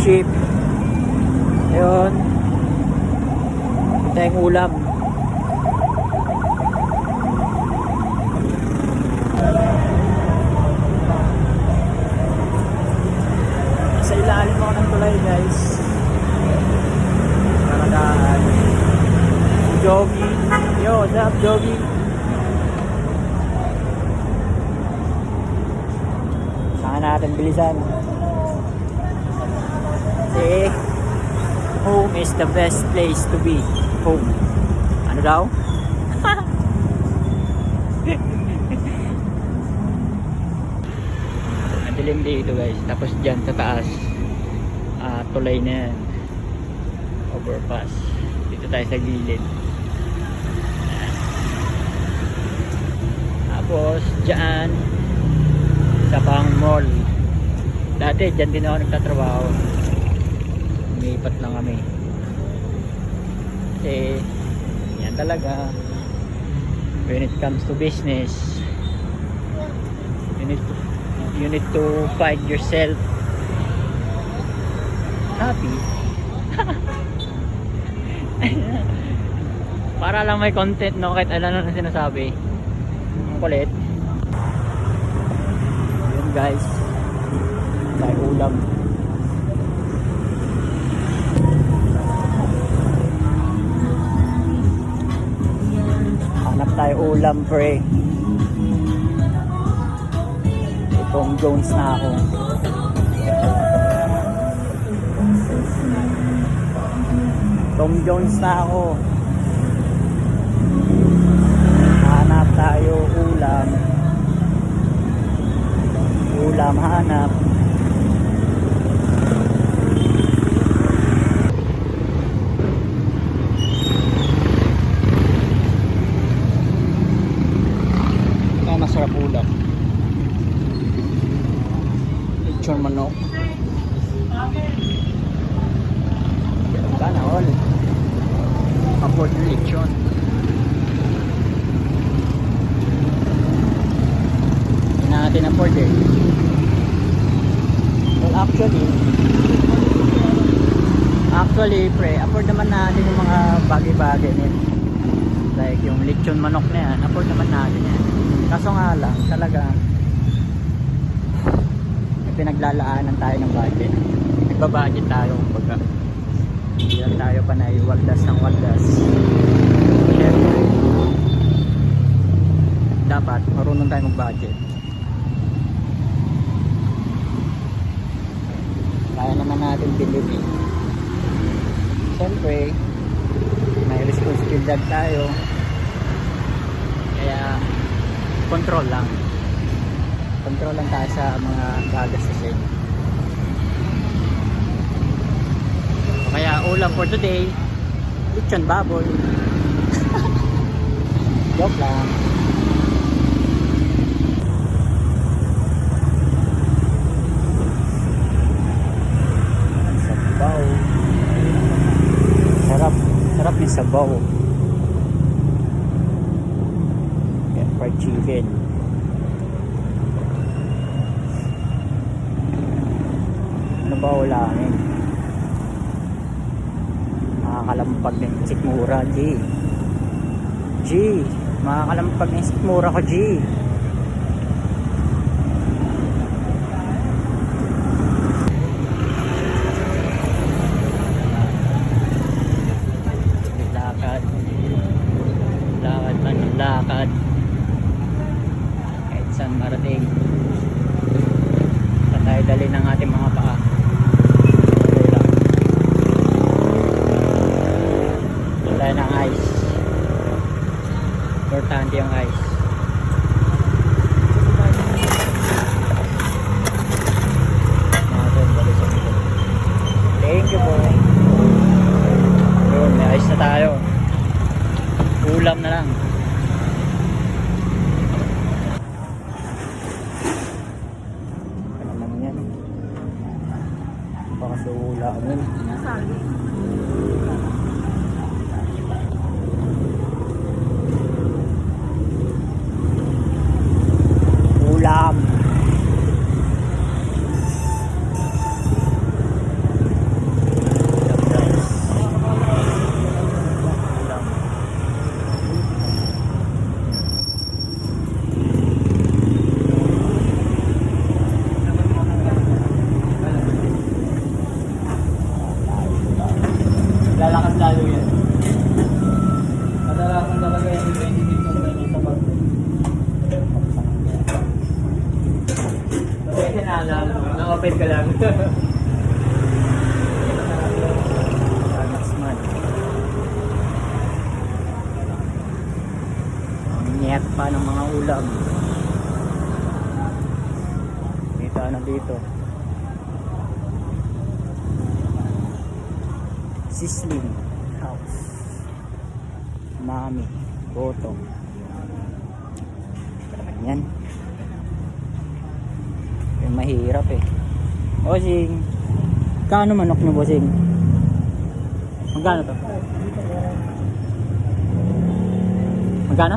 ship. Ayun. Ito yung ulam. Sa ilalim ako ng tulay, guys. Nakadaan. Jogging. Yo, what's up, jogging? Saan natin bilisan? Eh, home is the best place to be. Home. Ano daw? Madilim dito, guys. Tapos dyan sa taas, tulay na yan. Overpass. Dito tayo sa gilid. Tapos dyan sa pang mall. Dati dyan din ako nagtatrabaho. Umipat lang kami. Kasi yan talaga, when it comes to business, you need to find yourself happy. Para lang may content, no, kahit ano na sinasabi. Ang kulit. Yun, guys, may ulam. Hanap tayo ulam, pre. Tom Jones na ako. Tom Jones na ako. Hanap tayo ulam. Ulam hanap. Ito masarap ulam. Lechon manok. Sana all. Afford lechon. Hindi natin afford eh. Well, actually pre, afford naman natin yung mga bagay-bagay nito. Like yung lechon manok na yan, afford naman natin yan. Kaso nga lang, talaga pinaglalaanan tayo ng budget. Nagbabudget tayo kumbaga. Hindi lang tayo panay waldas ng waldas. Siyempre, dapat marunong tayo mag-budget. Kaya naman natin bilhin. Siyempre, may responsibilidad tayo. Kaya control lang. Control lang tayo sa mga gagastusin. Kaya ulam for today, lechon baboy. Joke lang. Sabaw. Sarap yung sabaw. Yan, fried chicken. Ano ba ulangin? Makakalampag ng sikmura, G. Makakalampag ng sikmura ko, G. Lakad kahit saan marating. Saan tayo dali ng ating mga paa. Doon tayo ng ice. Importante yung ice. Thank you po. Yun, may ice na tayo. Ulam na lang. Ulamin. Ulam. lalo yan. Kadalasan talaga yung 20 feet ng ganyan sa pag. Pwede na alam, na-open ka lang. Next month. Niyat pa ng mga ulam. Dito ano dito. Sizzling House. Mami. Goto. Yan. Yung mahirap eh. Bossing. Kano manok na bossing? Magkano to? Magkano?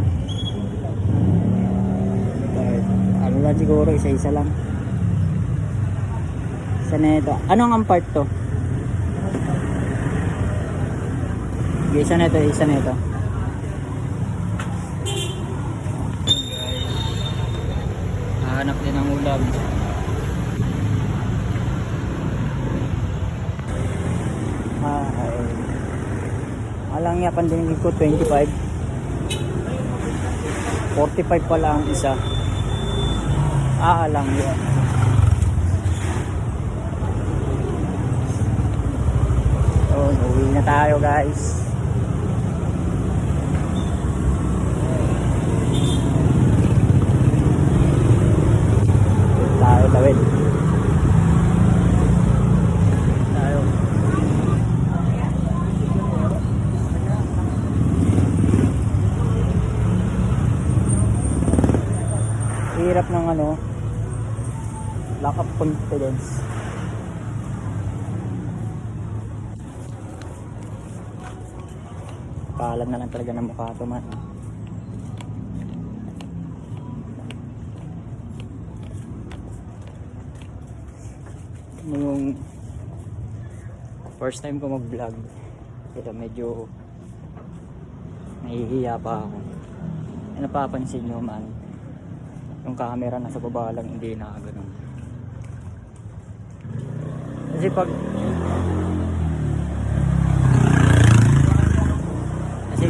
Ano lang siguro, isa-isa lang. Isa na ito. Anong ang part to? Okay, isa na ito, isa na ito. Hanap din ang ulam. Alang yapan din ko 25. 45 pala ang isa. Alang yun. So, uwi na tayo guys. Tawid. Tayo. Hirap ng ano, lack of confidence. Paalam na lang talaga ng mukha ito man. Yung first time ko mag-vlog, kaya medyo nahihiya pa ako. E napapansin nyo man, yung camera nasa baba lang, hindi na ganun. Kasi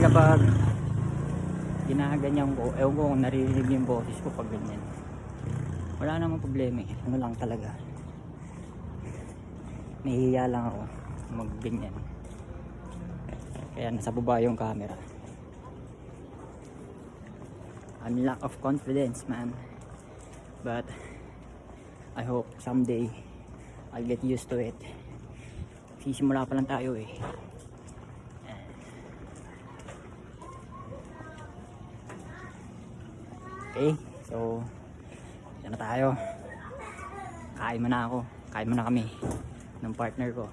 kapag ginaganyan ko, ewan ko kung naririnig yung boses ko pag ganyan. Wala namang problema eh, ano lang talaga. Nahihiya lang ako mag ganyan. Kaya nasa baba yung camera. I'm lack of confidence man. But I hope someday I'll get used to it. Sisimula pa lang tayo eh. Okay, so yan na tayo. Kain mo na ako. Kain mo na kami ng partner ko.